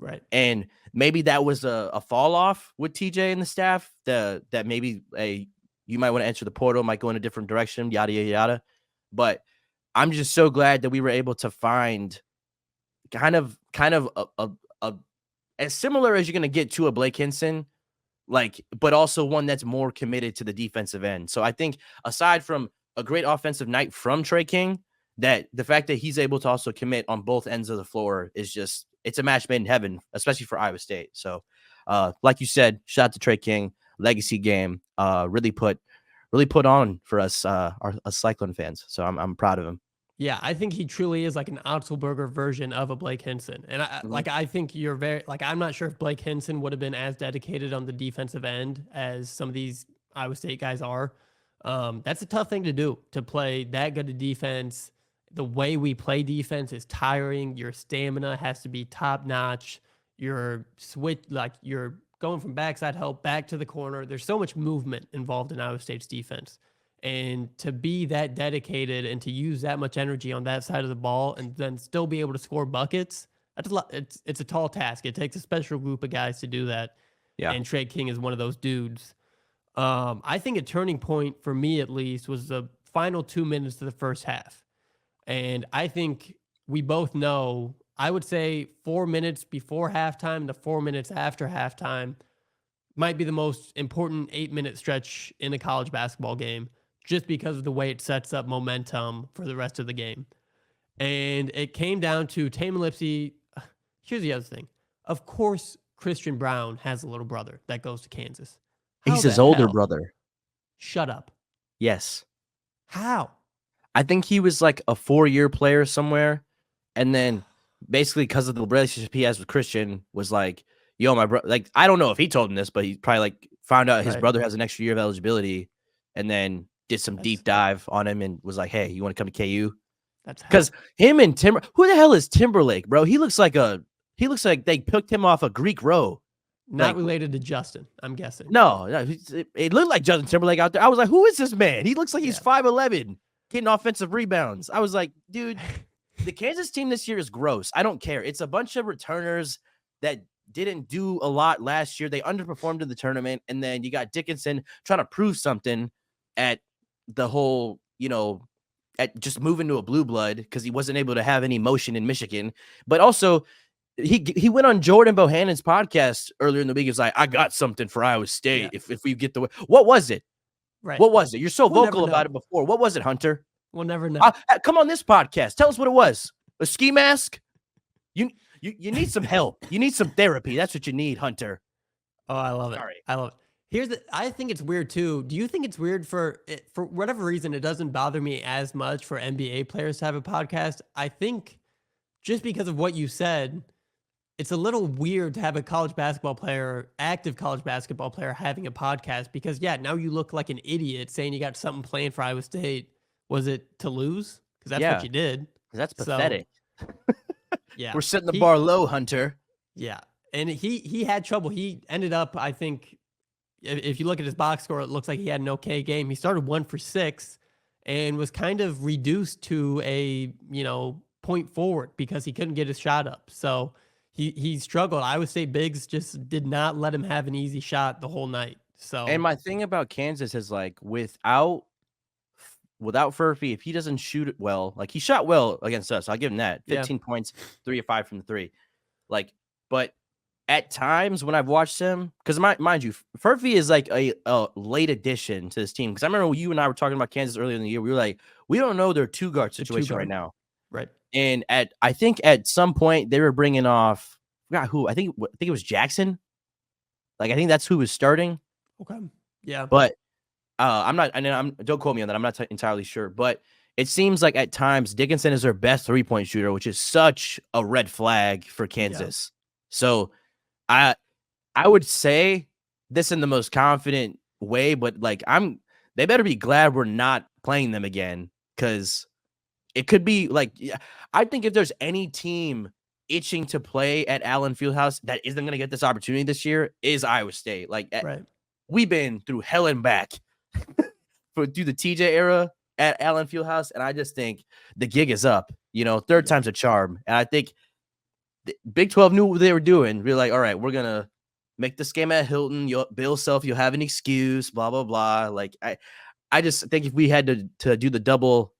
Right. And maybe that was a fall off with TJ and the staff that maybe you might want to enter the portal, might go in a different direction, yada, yada, yada. But I'm just so glad that we were able to find kind of a as similar as you're going to get to a Blake Hinson, like, but also one that's more committed to the defensive end. So I think aside from a great offensive night from Trey King, that the fact that he's able to also commit on both ends of the floor is just, it's a match made in heaven, especially for Iowa State. So like you said, shout out to Trey King, legacy game, really put on for us, us Cyclone fans. So I'm proud of him. Yeah, I think he truly is like an Otzelberger version of a Blake Hinson. And I think you're very, like, I'm not sure if Blake Hinson would have been as dedicated on the defensive end as some of these Iowa State guys are. That's a tough thing to do, to play that good a defense. The way we play defense is tiring. Your stamina has to be top notch. You're going from backside help back to the corner. There's so much movement involved in Iowa State's defense. And to be that dedicated and to use that much energy on that side of the ball and then still be able to score buckets, that's a lot. It's a tall task. It takes a special group of guys to do that. Yeah. And Trey King is one of those dudes. I think a turning point for me, at least, was the final 2 minutes of the first half. And I think we both know, I would say 4 minutes before halftime to 4 minutes after halftime might be the most important 8-minute stretch in a college basketball game, just because of the way it sets up momentum for the rest of the game. And it came down to Taman Lipsy. Here's the other thing. Of course, Christian Brown has a little brother that goes to Kansas. How He's the his older hell? brother. Shut up. Yes. How? I think he was like a 4-year player somewhere. And then basically because of the relationship he has with Christian was like, yo, my brother, like, I don't know if he told him this, but he probably like found out his Right. brother has an extra year of eligibility and then did some That's deep dive on him and was like, hey, you want to come to KU? that's hell. Because him and who the hell is Timberlake, bro? He looks like they picked him off a Greek row. Not Like, related to Justin, I'm guessing. no, it looked like Justin Timberlake out there. I was like, who is this man? He looks like he's Yeah. 5'11", getting offensive rebounds. I was like, dude, the Kansas team this year is gross. I don't care. It's a bunch of returners that didn't do a lot last year. They underperformed in the tournament. And then you got Dickinson trying to prove something at the whole, at just moving to a blue blood because he wasn't able to have any motion in Michigan. But also, he went on Jordan Bohannon's podcast earlier in the week. He was like, I got something for Iowa State Yeah. if we get the what was it? Right. What was it? You're so We'll vocal never about know. it before. What was it, Hunter? We'll never know. Come on this podcast. Tell us what it was. A ski mask? You need some help. You need some therapy. That's what you need, Hunter. Oh, I love it. Sorry. I love it. I think it's weird too. Do you think it's weird for whatever reason, it doesn't bother me as much for NBA players to have a podcast? I think just because of what you said, it's a little weird to have a active college basketball player having a podcast because now you look like an idiot saying you got something planned for Iowa State. Was it to lose? Because that's what you did. That's So, pathetic. yeah. We're setting the bar low, Hunter. Yeah. And he had trouble. He ended up, I think, if you look at his box score, it looks like he had an okay game. He started 1 for 6 and was kind of reduced to a, point forward because he couldn't get his shot up. So he struggled. Iowa State bigs just did not let him have an easy shot the whole night. So, And my thing about Kansas is like without Furphy, if he doesn't shoot it well, like he shot well against us, I'll give him that. 15 points, 3 of 5 from the 3. Like, but at times when I've watched him, because mind you, Furphy is like a late addition to this team. Because I remember you and I were talking about Kansas earlier in the year. We were like, we don't know their 2-guard situation right now. Right. And I think at some point they were bringing off, I forgot who. I think it was Jackson. Like I think that's who was starting. Okay. Yeah. But I'm not. Don't quote me on that. I'm not entirely sure. But it seems like at times Dickinson is their best 3-point shooter, which is such a red flag for Kansas. Yeah. So I would say this in the most confident way, but like they better be glad we're not playing them again because it could be like I think if there's any team itching to play at Allen Fieldhouse that isn't going to get this opportunity this year is Iowa State. Like we've been through hell and back through the TJ era at Allen Fieldhouse, and I just think the gig is up. Third time's a charm, and I think the Big 12 knew what they were doing. We're like, all right, we're gonna make this game at Hilton. Bill Self, you'll have an excuse. Blah blah blah. Like I just think if we had to do the double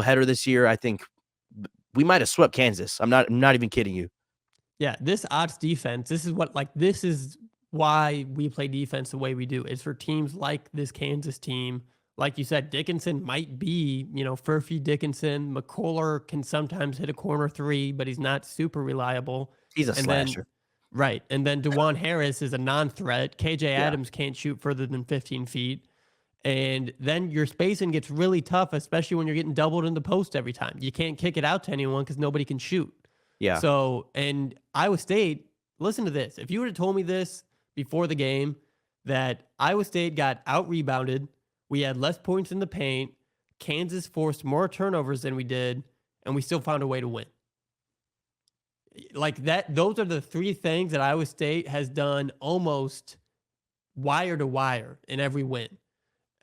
header this year, I think we might have swept Kansas. I'm not even kidding you. Yeah, this odds defense. This is why we play defense the way we do. It's for teams like this Kansas team. Like you said, Dickinson might be, Furphy Dickinson. McCullough can sometimes hit a corner 3, but he's not super reliable. He's a slasher. Right. And then DeJuan Harris is a non-threat. KJ Adams can't shoot further than 15 feet. And then your spacing gets really tough, especially when you're getting doubled in the post every time. You can't kick it out to anyone because nobody can shoot. Yeah. So, and Iowa State, listen to this. If you would have told me this before the game, that Iowa State got out-rebounded, we had less points in the paint, Kansas forced more turnovers than we did, and we still found a way to win. Like that, those are the 3 things that Iowa State has done almost wire to wire in every win.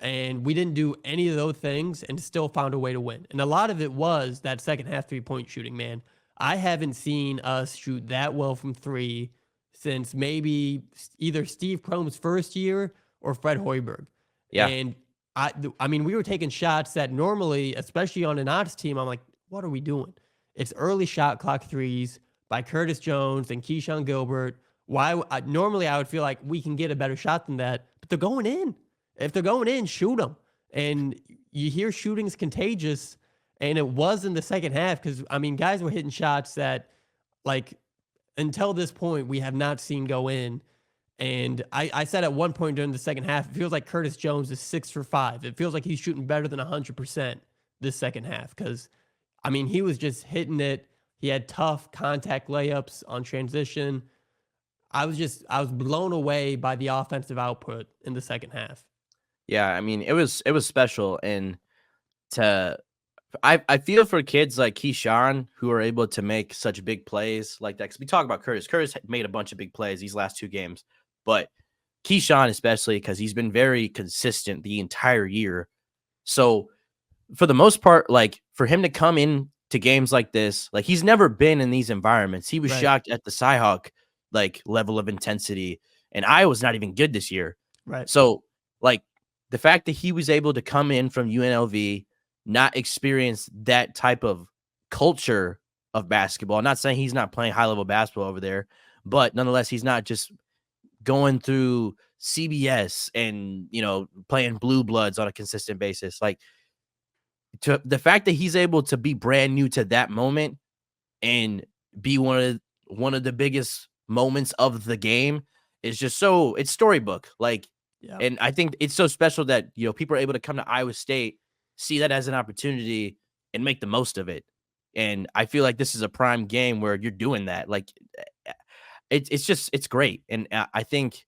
And we didn't do any of those things and still found a way to win. And a lot of it was that second half 3-point shooting, man. I haven't seen us shoot that well from 3 since maybe either Steve Krome's first year or Fred Hoiberg. Yeah. And I mean, we were taking shots that normally, especially on an odds team, I'm like, what are we doing? It's early shot clock 3s by Curtis Jones and Keyshawn Gilbert. Normally I would feel like we can get a better shot than that, but they're going in. If they're going in, shoot them. And you hear shooting's contagious. And it was in the second half because, I mean, guys were hitting shots that, like, until this point, we have not seen go in. And I said at one point during the second half, it feels like Curtis Jones is 6 for 5. It feels like he's shooting better than 100% this second half because, I mean, he was just hitting it. He had tough contact layups on transition. I was blown away by the offensive output in the second half. Yeah, I mean, it was special, and to I feel for kids like Keyshawn who are able to make such big plays like that. Because we talk about Curtis. Curtis made a bunch of big plays these last 2 games, but Keyshawn especially because he's been very consistent the entire year. So for the most part, like for him to come in to games like this, like he's never been in these environments. He was Right, shocked at the Cyhawk like level of intensity, and Iowa's not even good this year. right. So like the fact that he was able to come in from UNLV, not experience that type of culture of basketball. I'm not saying he's not playing high level basketball over there, but nonetheless, he's not just going through CBS and playing blue bloods on a consistent basis. Like to the fact that he's able to be brand new to that moment and be one of the biggest moments of the game is just so it's storybook. Like, Yeah, and I think it's so special that people are able to come to Iowa State, see that as an opportunity, and make the most of it. And I feel like this is a prime game where you're doing that. Like, it's great, and I think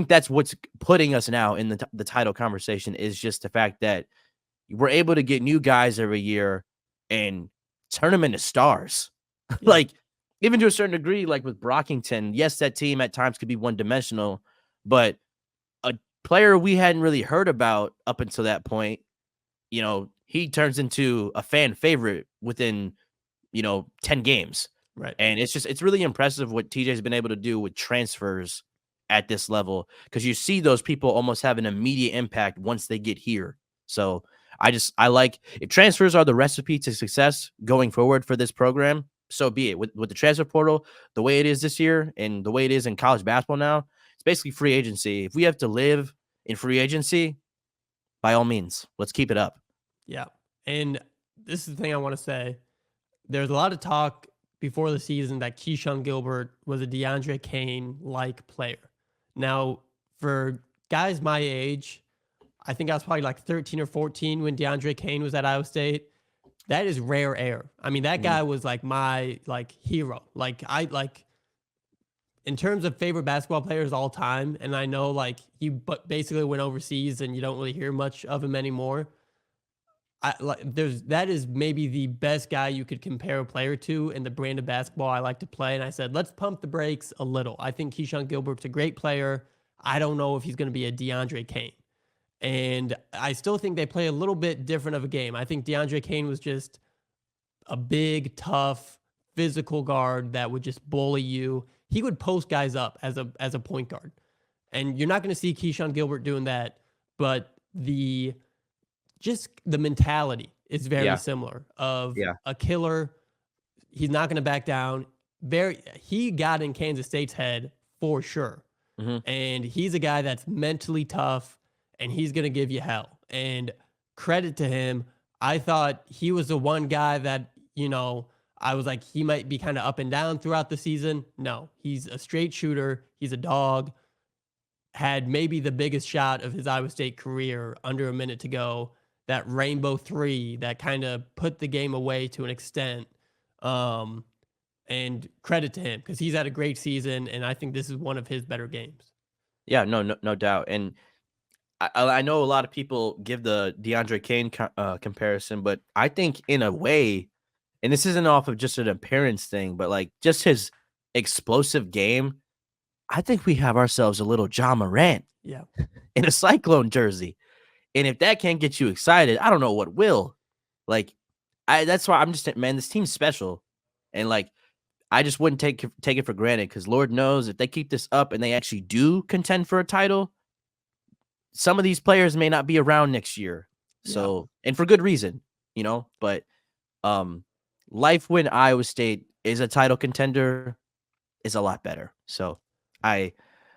that's what's putting us now in the title conversation is just the fact that we're able to get new guys every year and turn them into stars. yeah, Like, even to a certain degree, like with Brockington, yes, that team at times could be one dimensional, but a player we hadn't really heard about up until that point, he turns into a fan favorite within, 10 games. right. And it's really impressive what TJ's been able to do with transfers at this level because you see those people almost have an immediate impact once they get here. So I like if transfers are the recipe to success going forward for this program, so be it. With the transfer portal, the way it is this year and the way it is in college basketball now, it's basically free agency. If we have to live in free agency, by all means, let's keep it up. Yeah. And this is the thing I want to say. There's a lot of talk before the season that Keyshawn Gilbert was a DeAndre Kane like player. Now, for guys my age, I think I was probably like 13 or 14 when DeAndre Kane was at Iowa State. That is rare air. I mean, that Mhm. guy was like my hero. Like I like in terms of favorite basketball players all time, and I know like he but basically went overseas and you don't really hear much of him anymore. I like there's that is maybe the best guy you could compare a player to in the brand of basketball I like to play. And I said, let's pump the brakes a little. I think Keyshawn Gilbert's a great player. I don't know if he's going to be a DeAndre Kane. And I still think they play a little bit different of a game. I think DeAndre Kane was just a big, tough, physical guard that would just bully you. He would post guys up as a point guard. And you're not going to see Keyshawn Gilbert doing that, but the mentality is very Yeah, similar of yeah. a killer. He's not going to back down. He got in Kansas State's head for sure. Mhm. And he's a guy that's mentally tough and he's going to give you hell. And credit to him. I thought he was the one guy that, I was like, he might be kind of up and down throughout the season. No, he's a straight shooter. He's a dog. Had maybe the biggest shot of his Iowa State career under a minute to go. That rainbow three that kind of put the game away to an extent. Um, and credit to him because he's had a great season. And I think this is one of his better games. Yeah, no doubt. And I know a lot of people give the DeAndre Kane comparison, but I think in a way, and this isn't off of just an appearance thing, but like just his explosive game, I think we have ourselves a little John Morant Yeah. in a Cyclone jersey. And if that can't get you excited, I don't know what will. Like, that's why I'm just man, this team's special, and like I just wouldn't take it for granted because Lord knows if they keep this up and they actually do contend for a title, some of these players may not be around next year. Yeah. So, and for good reason, but um life when Iowa State is a title contender is a lot better. So, I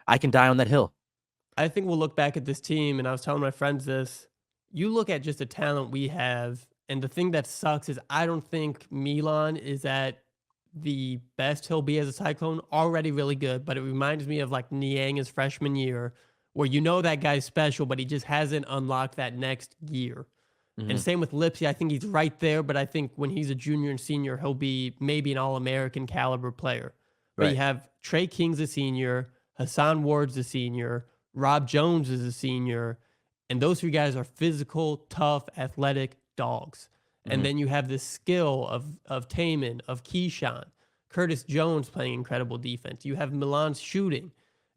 I can die on that hill. I think we'll look back at this team, and I was telling my friends this. You look at just the talent we have And the thing that sucks is I don't think Milan is at the best he'll be as a Cyclone. Already really good, but it reminds me of like Niang his freshman year, where you know that guy's special, but he just hasn't unlocked that next gear. And Mhm. same with Lipsy. I think he's right there, but I think when he's a junior and senior, he'll be maybe an All-American caliber player. But you Right. have Trey King's a senior, Hassan Ward's a senior, Rob Jones is a senior, and those three guys are physical, tough, athletic dogs. And Mhm. then you have the skill of Taman, of Keyshawn, Curtis Jones playing incredible defense. You have Milan's shooting,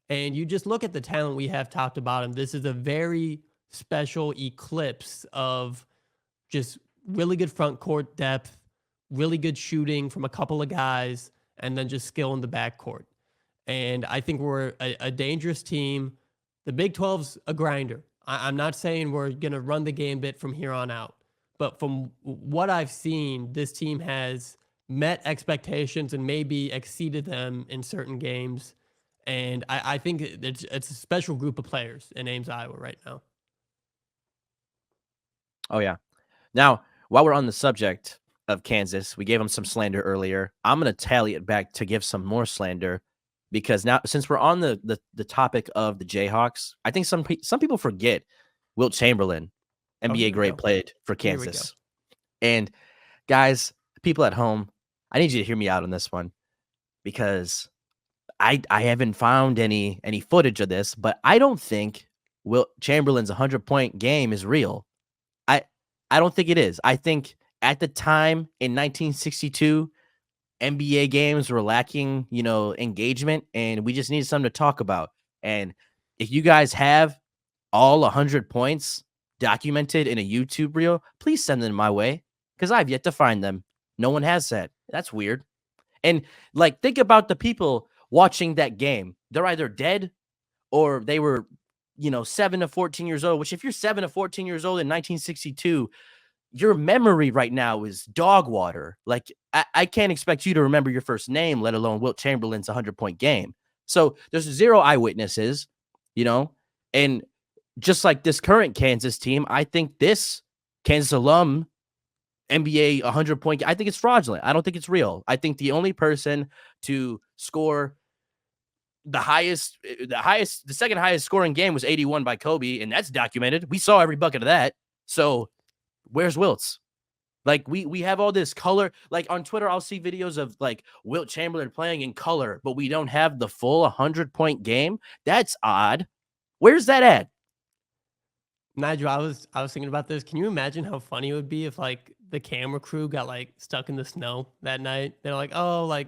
and you just look at the talent we have top to bottom. This is a very special eclipse of just really good front court depth, really good shooting from a couple of guys, and then just skill in the backcourt. And I think we're a dangerous team. The Big 12's a grinder. I'm not saying we're going to run the game bit from here on out, but from what I've seen, this team has met expectations and maybe exceeded them in certain games. And I think it's a special group of players in Ames, Iowa right now. Oh yeah. Now, while we're on the subject of Kansas, we gave them some slander earlier. I'm going to tally it back to give some more slander because now, since we're on the topic of the Jayhawks, I think some people forget Wilt Chamberlain, Oh, NBA here we great, go. played for Here we go. Kansas. And guys, people at home, I need you to hear me out on this one because I haven't found any footage of this, but I don't think Wilt Chamberlain's 100-point game is real. I I don't think it is. I think at the time in 1962, NBA games were lacking, engagement, and we just needed something to talk about. And if you guys have all 100 points documented in a YouTube reel, please send them my way because I've yet to find them. No one has that. That's weird. And like, think about the people watching that game. They're either dead or they were, 7 to 14 years old, which if you're 7 to 14 years old in 1962, your memory right now is dog water. Like, I can't expect you to remember your first name, let alone Wilt Chamberlain's 100-point game. So there's zero eyewitnesses, you know, and just like this current Kansas team, I think this Kansas alum NBA 100-point, I think it's fraudulent. I don't think it's real. I think the only person to score the second highest scoring game was 81 by Kobe, and that's documented. We saw every bucket of that. So where's Wilt's? Like we have all this color. Like on Twitter, I'll see videos of like Wilt Chamberlain playing in color, but we don't have the full 100-point game. That's odd. Where's that at? Nigel, I was thinking about this. Can you imagine how funny it would be if like the camera crew got like stuck in the snow that night? They're like, oh, like,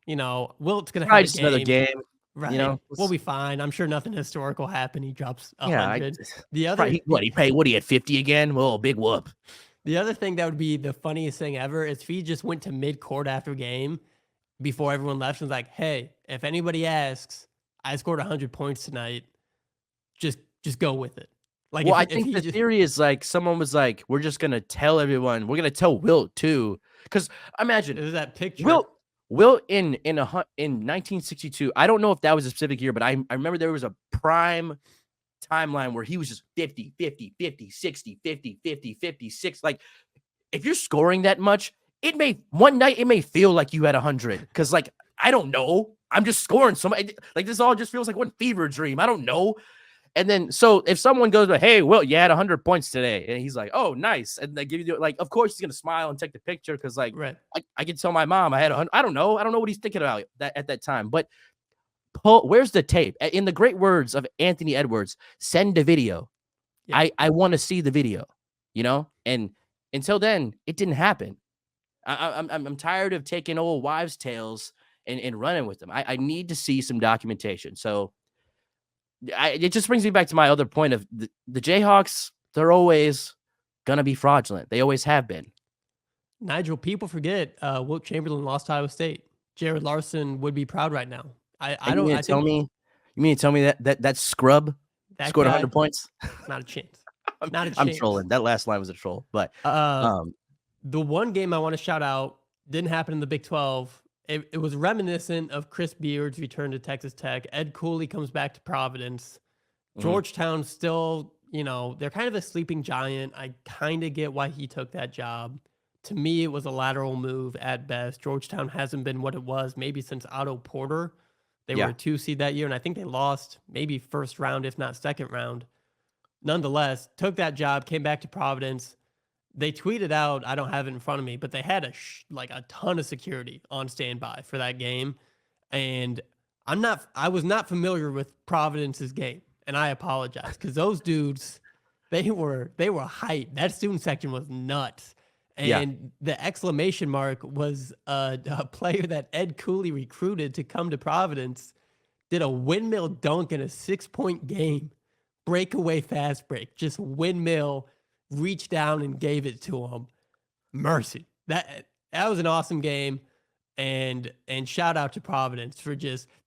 Wilt's gonna have Probably a just another game. game. Right. We'll be fine. I'm sure nothing historical happened. He drops Yeah. 100. The Probably other he paid what he had 50 again. Well, big whoop. the other thing that would be the funniest thing ever is if he just went to mid-court after game before everyone left and was like, hey, if anybody asks, I scored 100 points tonight. Just go with it. Like Well, I if think he the just theory is like someone was like, we're just gonna tell everyone, we're gonna tell Wilt too. Because imagine there's that picture. Wilt in 1962. I don't know if that was a specific year, but I remember there was a prime timeline where he was just 50, 50, 50, 60, 50, 50, 50, 6. Like, if you're scoring that much, one night it may feel like you had 100. Because, like, I don't know. I'm just scoring so much. Like, this all just feels like one fever dream. I don't know. And then, so if someone goes, hey, Wilt, you had 100 points today, and he's like, oh, nice, and they give you, like, of course he's gonna smile and take the picture because, like, Right. I can tell my mom I had 100. I don't know what he's thinking about that at that time. But where's the tape? In the great words of Anthony Edwards, send a video. Yeah. I want to see the video, And until then, it didn't happen. I'm tired of taking old wives' tales and running with them. I need to see some documentation. So. It just brings me back to my other point of the Jayhawks. They're always gonna be fraudulent. They always have been. Nigel, people forget Wilt Chamberlain lost to Iowa State. Jared Larson would be proud right now. I You don't. mean I to tell think me? You mean to tell me that scrub that scored guy 100 points? not a chance. Not a I'm chance. trolling. That last line was a troll. But The one game I want to shout out didn't happen in the Big 12. It was reminiscent of Chris Beard's return to Texas Tech. Ed Cooley comes back to Providence. Mhm. Georgetown still they're kind of a sleeping giant. I kind of get why he took that job. To me, it was a lateral move at best. Georgetown hasn't been what it was maybe since Otto Porter. They were Yeah. a 2 seed that year, and I think they lost maybe first round, if not second round. Nonetheless, took that job, came back to Providence. They tweeted out, I don't have it in front of me, but they had a ton of security on standby for that game. And I was not familiar with Providence's game, and I apologize because those dudes, they were hyped. That student section was nuts. Yeah. And the exclamation mark was a player that Ed Cooley recruited to come to Providence, did a windmill dunk in a 6-point game, breakaway fast break, just windmill, reached down and gave it to him. Mercy. That was an awesome game. And shout out to Providence for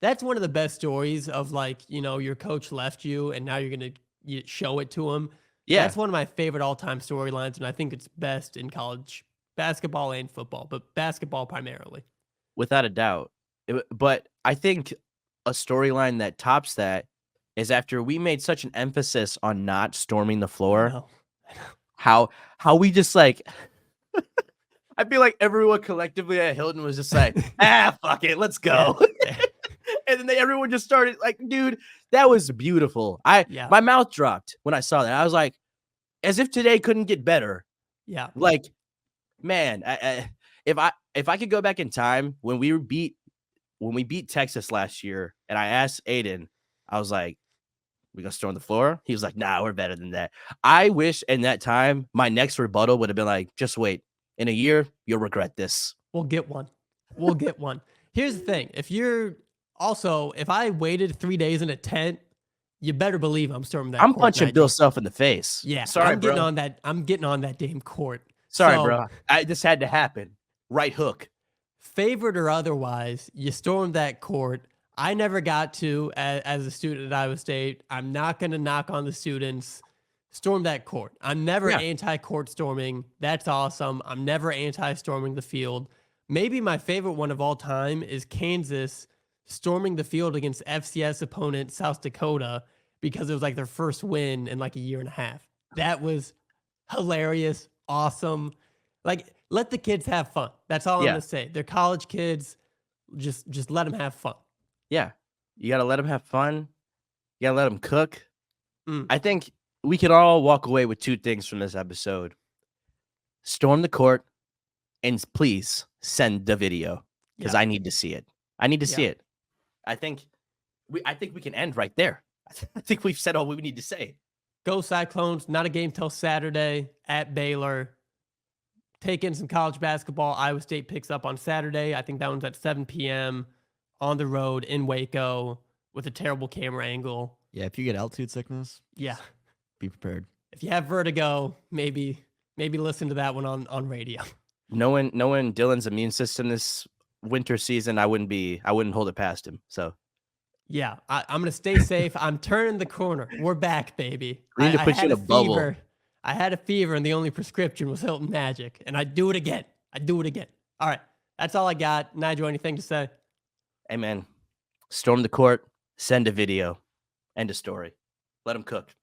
that's one of the best stories of your coach left you and now you're going to show it to him. Yeah. That's one of my favorite all-time storylines, and I think it's best in college basketball and football, but basketball primarily. Without a doubt. But I think a storyline that tops that is after we made such an emphasis on not storming the floor, how we just I feel like everyone collectively at Hilton was just like, fuck it, let's go. Yeah. And then everyone just started dude, that was beautiful. My mouth dropped when I saw that. I was like, as if today couldn't get better. Yeah. Man, if I could go back in time when we beat Texas last year, and I asked Aiden, I was like, we gonna storm the floor? He was like, nah, we're better than that. I wish in that time my next rebuttal would have been like, just wait. In a year, you'll regret this. We'll get one. We'll get one. Here's the thing. If I waited 3 days in a tent, you better believe I'm storming that I'm court, punching Nigel. Bill Self in the face. Yeah. Sorry, bro. I'm getting on that damn court. Sorry, bro. This had to happen. Right hook. Favorite or otherwise, you stormed that court. I never got to as a student at Iowa State. I'm not going to knock on the students. Storm that court. I'm never anti-court storming. That's awesome. I'm never anti-storming the field. Maybe my favorite one of all time is Kansas storming the field against FCS opponent South Dakota because it was their first win in a year and a half. That was hilarious, awesome. Let the kids have fun. That's all I'm going to say. They're college kids. Just let them have fun. Yeah. You got to let them have fun. You got to let them cook. I think we can all walk away with two things from this episode. Storm the court, and please send the video because I need to see it. I need to see it. I think we can end right there. I think we've said all we need to say. Go Cyclones. Not a game till Saturday at Baylor. Take in some college basketball. Iowa State picks up on Saturday. I think that one's at 7 p.m. on the road in Waco with a terrible camera angle. Yeah, if you get altitude sickness, be prepared. If you have vertigo, maybe listen to that one on radio. Knowing Dylan's immune system this winter season, I wouldn't hold it past him. So yeah, I'm gonna stay safe. I'm turning the corner. We're back, baby. We need to put you in a bubble. I had a fever, and the only prescription was Hilton Magic, and I do it again. All right, that's all I got. Nigel, anything to say? Hey man, storm the court. Send a video. End of story. Let them cook.